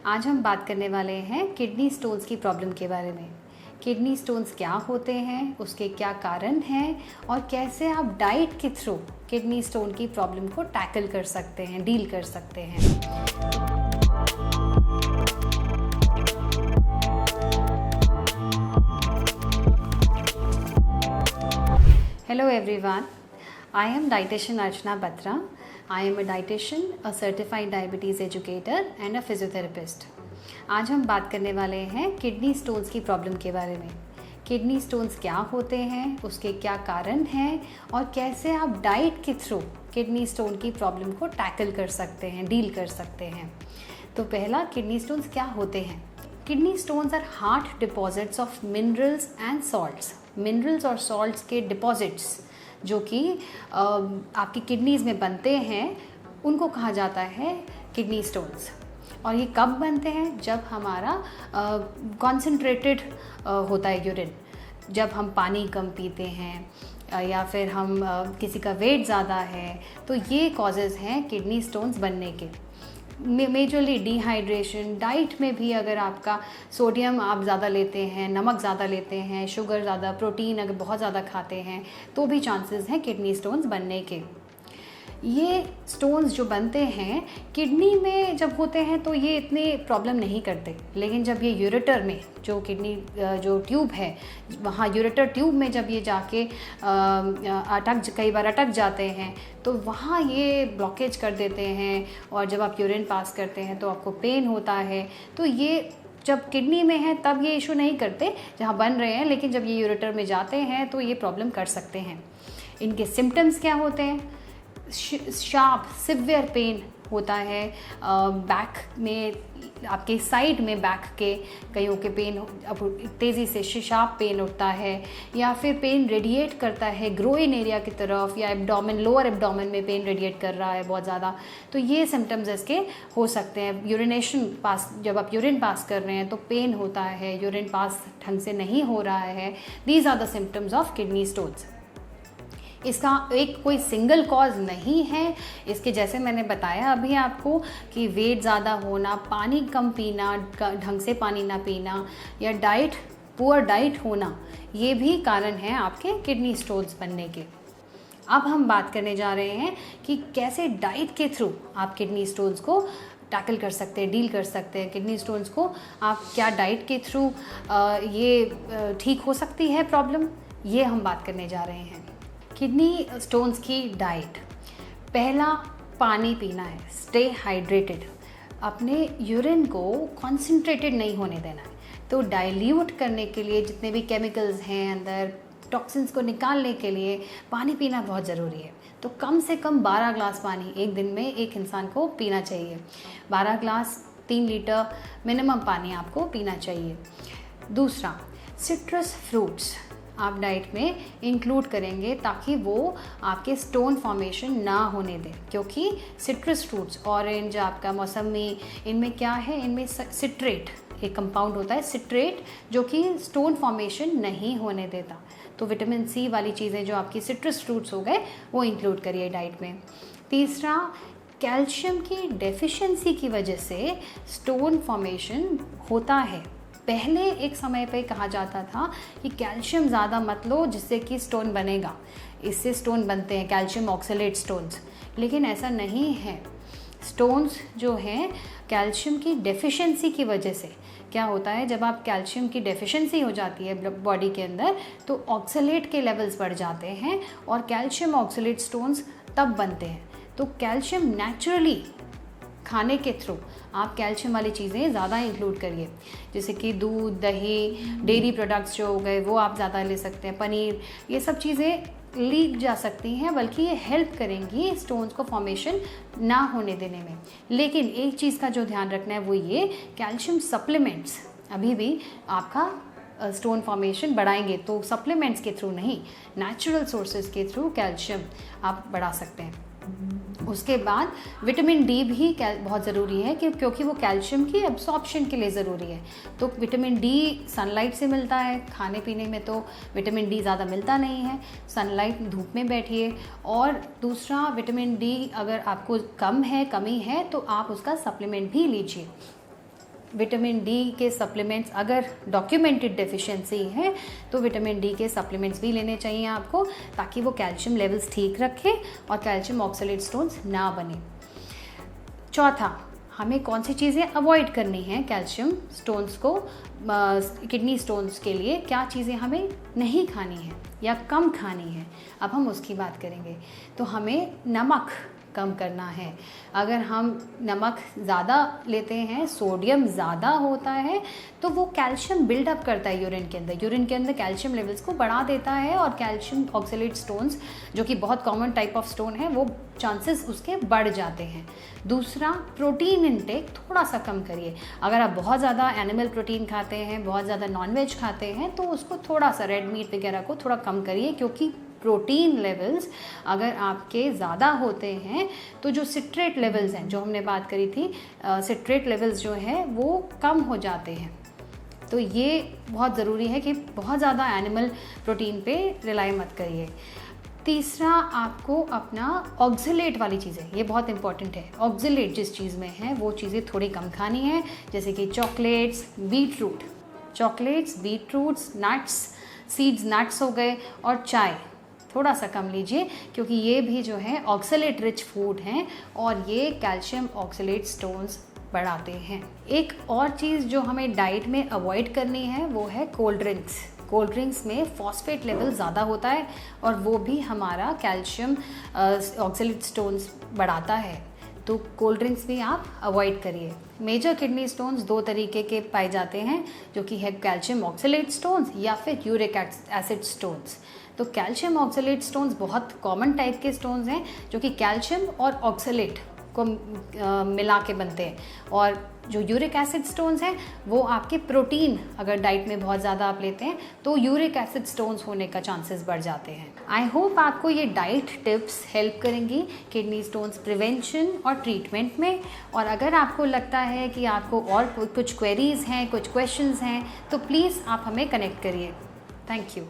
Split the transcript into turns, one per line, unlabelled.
आज हम बात करने वाले हैं किडनी स्टोन्स की प्रॉब्लम के बारे में। किडनी स्टोन्स क्या होते हैं, उसके क्या कारण हैं और कैसे आप डाइट के थ्रू किडनी स्टोन की प्रॉब्लम को टैकल कर सकते हैं, डील कर सकते हैं। Hello everyone, I am dietitian Archana Batra. I am a dietitian, a certified diabetes educator and a physiotherapist. आज हम बात करने वाले हैं किडनी स्टोन्स की प्रॉब्लम के बारे में। किडनी स्टोन्स क्या होते हैं, उसके क्या कारण हैं और कैसे आप डाइट के थ्रू किडनी स्टोन की प्रॉब्लम को टैकल कर सकते हैं, डील कर सकते हैं। तो पहला, किडनी स्टोन्स क्या होते हैं। Kidney stones are hard deposits of minerals and salts. Minerals और सॉल्ट्स के डिपॉजिट्स जो कि आपकी किडनीज़ में बनते हैं, उनको कहा जाता है किडनी स्टोन्स। और ये कब बनते हैं? जब हमारा कॉन्सेंट्रेटेड होता है यूरिन, जब हम पानी कम पीते हैं या फिर हम किसी का वेट ज़्यादा है, तो ये कॉजेज़ हैं किडनी स्टोन्स बनने के। मेजरली डिहाइड्रेशन, डाइट में भी अगर आपका सोडियम आप ज़्यादा लेते हैं, नमक ज़्यादा लेते हैं, शुगर ज़्यादा, प्रोटीन अगर बहुत ज़्यादा खाते हैं, तो भी चांसेस हैं किडनी स्टोन्स बनने के। ये स्टोन्स जो बनते हैं किडनी में जब होते हैं तो ये इतने प्रॉब्लम नहीं करते, लेकिन जब ये यूरेटर में जो किडनी जो ट्यूब है, वहाँ यूरेटर ट्यूब में जब ये जाके कई बार अटक जाते हैं, तो वहाँ ये ब्लॉकेज कर देते हैं और जब आप यूरिन पास करते हैं तो आपको पेन होता है। तो ये जब किडनी में है तब ये इशू नहीं करते जहाँ बन रहे हैं, लेकिन जब ये यूरेटर में जाते हैं तो ये प्रॉब्लम कर सकते हैं। इनके सिम्टम्स क्या होते हैं? शार्प सिवियर पेन होता है, बैक में, आपके साइड में बैक के कईयों के पेन तेज़ी से शार्प पेन उठता है, या फिर पेन रेडिएट करता है ग्रोइन एरिया की तरफ, या एब्डोमेन, लोअर एब्डोमेन में पेन रेडिएट कर रहा है बहुत ज़्यादा। तो ये सिम्टम्स इसके हो सकते हैं। यूरिनेशन पास, जब आप यूरिन पास कर रहे हैं तो पेन होता है, यूरिन पास ढंग से नहीं हो रहा है। These are the symptoms of kidney stones. इसका एक कोई सिंगल कॉज नहीं है। इसके जैसे मैंने बताया अभी आपको कि वेट ज़्यादा होना, पानी कम पीना, ढंग से पानी ना पीना, या पुअर डाइट होना, ये भी कारण है आपके किडनी स्टोन्स बनने के। अब हम बात करने जा रहे हैं कि कैसे डाइट के थ्रू आप किडनी स्टोन्स को टैकल कर सकते हैं, डील कर सकते हैं। किडनी स्टोन्स को आप क्या डाइट के थ्रू ये ठीक हो सकती है प्रॉब्लम, ये हम बात करने जा रहे हैं। किडनी स्टोन्स की डाइट, पहला पानी पीना है, स्टे हाइड्रेटेड। अपने यूरिन को कॉन्सेंट्रेटेड नहीं होने देना है, तो डाइल्यूट करने के लिए जितने भी केमिकल्स हैं अंदर, टॉक्सिन्स को निकालने के लिए पानी पीना बहुत ज़रूरी है। तो कम से कम 12 ग्लास पानी एक दिन में एक इंसान को पीना चाहिए। 12 ग्लास 3 लीटर मिनिमम पानी आपको पीना चाहिए। दूसरा, सिट्रस फ्रूट्स आप डाइट में इंक्लूड करेंगे ताकि वो आपके स्टोन फॉर्मेशन ना होने दें, क्योंकि सिट्रस फ्रूट्स, ऑरेंज, आपका मौसमी, इनमें क्या है, इनमें सिट्रेट एक कंपाउंड होता है, सिट्रेट, जो कि स्टोन फॉर्मेशन नहीं होने देता। तो विटामिन सी वाली चीज़ें जो आपकी सिट्रस फ्रूट्स हो गए, वो इंक्लूड करिए डाइट में। तीसरा, कैल्शियम की डेफिशिएंसी की वजह से स्टोन फॉर्मेशन होता है। पहले एक समय पे कहा जाता था कि कैल्शियम ज़्यादा मत लो जिससे कि स्टोन बनेगा, इससे स्टोन बनते हैं, कैल्शियम ऑक्सलेट स्टोन्स, लेकिन ऐसा नहीं है। स्टोन्स जो हैं कैल्शियम की डेफिशिएंसी की वजह से क्या होता है, जब आप कैल्शियम की डेफिशिएंसी हो जाती है बॉडी के अंदर, तो ऑक्सलेट के लेवल्स बढ़ जाते हैं और कैल्शियम ऑक्सलेट स्टोन्स तब बनते हैं। तो कैल्शियम नेचुरली खाने के थ्रू आप कैल्शियम वाली चीज़ें ज़्यादा इंक्लूड करिए, जैसे कि दूध, दही, डेयरी प्रोडक्ट्स जो हो गए वो आप ज़्यादा ले सकते हैं, पनीर, ये सब चीज़ें लीक जा सकती हैं, बल्कि ये हेल्प करेंगी स्टोन्स को फॉर्मेशन ना होने देने में। लेकिन एक चीज़ का जो ध्यान रखना है वो ये, कैल्शियम सप्लीमेंट्स अभी भी आपका स्टोन फॉर्मेशन बढ़ाएंगे, तो सप्लीमेंट्स के थ्रू नहीं, नेचुरल सोर्सेज के थ्रू कैल्शियम आप बढ़ा सकते हैं। उसके बाद विटामिन डी भी बहुत ज़रूरी है, क्योंकि वो कैल्शियम की एब्सॉर्प्शन के लिए ज़रूरी है। तो विटामिन डी सनलाइट से मिलता है, खाने पीने में तो विटामिन डी ज़्यादा मिलता नहीं है, सनलाइट, धूप में बैठिए। और दूसरा, विटामिन डी अगर आपको कमी है तो आप उसका सप्लीमेंट भी लीजिए। विटामिन डी के सप्लीमेंट्स, अगर डॉक्यूमेंटेड डेफिशिएंसी है तो विटामिन डी के सप्लीमेंट्स भी लेने चाहिए आपको, ताकि वो कैल्शियम लेवल्स ठीक रखे और कैल्शियम ऑक्सलेट स्टोन्स ना बने। चौथा, हमें कौन सी चीज़ें अवॉइड करनी है कैल्शियम स्टोन्स को, किडनी स्टोन्स के लिए क्या चीज़ें हमें नहीं खानी है या कम खानी है, अब हम उसकी बात करेंगे। तो हमें नमक कम करना है। अगर हम नमक ज़्यादा लेते हैं, सोडियम ज़्यादा होता है, तो वो कैल्शियम बिल्डअप करता है यूरिन के अंदर कैल्शियम लेवल्स को बढ़ा देता है और कैल्शियम ऑक्सलेट स्टोन्स, जो कि बहुत कॉमन टाइप ऑफ स्टोन है, वो चांसेस उसके बढ़ जाते हैं। दूसरा, प्रोटीन इनटेक थोड़ा सा कम करिए। अगर आप बहुत ज़्यादा एनिमल प्रोटीन खाते हैं, बहुत ज़्यादा नॉनवेज खाते हैं, तो उसको थोड़ा सा, रेड मीट वगैरह को थोड़ा कम करिए, क्योंकि प्रोटीन लेवल्स अगर आपके ज़्यादा होते हैं तो जो सिट्रेट लेवल्स हैं, जो हमने बात करी थी, सिट्रेट लेवल्स जो है वो कम हो जाते हैं। तो ये बहुत ज़रूरी है कि बहुत ज़्यादा एनिमल प्रोटीन पे रिलाई मत करिए। तीसरा, आपको अपना ऑक्सलेट वाली चीज़ें, ये बहुत इंपॉर्टेंट है, ऑक्सलेट जिस चीज़ में है वो चीज़ें थोड़ी कम खानी है, जैसे कि चॉकलेट्स, बीटरूट्स, नट्स, सीड्स नट्स हो गए, और चाय थोड़ा सा कम लीजिए, क्योंकि ये भी जो है ऑक्सलेट रिच फूड हैं और ये कैल्शियम ऑक्सलेट स्टोन्स बढ़ाते हैं। एक और चीज़ जो हमें डाइट में अवॉइड करनी है वो है कोल्ड ड्रिंक्स में फॉस्फेट लेवल ज़्यादा होता है और वो भी हमारा कैल्शियम ऑक्सलेट स्टोन्स बढ़ाता है, तो कोल्ड ड्रिंक्स भी आप अवॉइड करिए। मेजर किडनी स्टोन्स दो तरीके के पाए जाते हैं, जो कि है कैल्शियम ऑक्सलेट स्टोन्स या फिर यूरिक एसिड स्टोन्स। तो कैल्शियम ऑक्सलेट स्टोन्स बहुत कॉमन टाइप के स्टोन्स हैं, जो कि कैल्शियम और ऑक्सलेट को मिला के बनते हैं, और जो यूरिक एसिड स्टोन्स हैं वो आपके प्रोटीन, अगर डाइट में बहुत ज़्यादा आप लेते हैं तो यूरिक एसिड स्टोन्स होने का चांसेस बढ़ जाते हैं। आई होप आपको ये डाइट टिप्स हेल्प करेंगी किडनी स्टोन्स प्रिवेंशन और ट्रीटमेंट में। और अगर आपको लगता है कि आपको और कुछ क्वेरीज हैं, कुछ क्वेश्चंस हैं, तो प्लीज़ आप हमें कनेक्ट करिए। Thank you.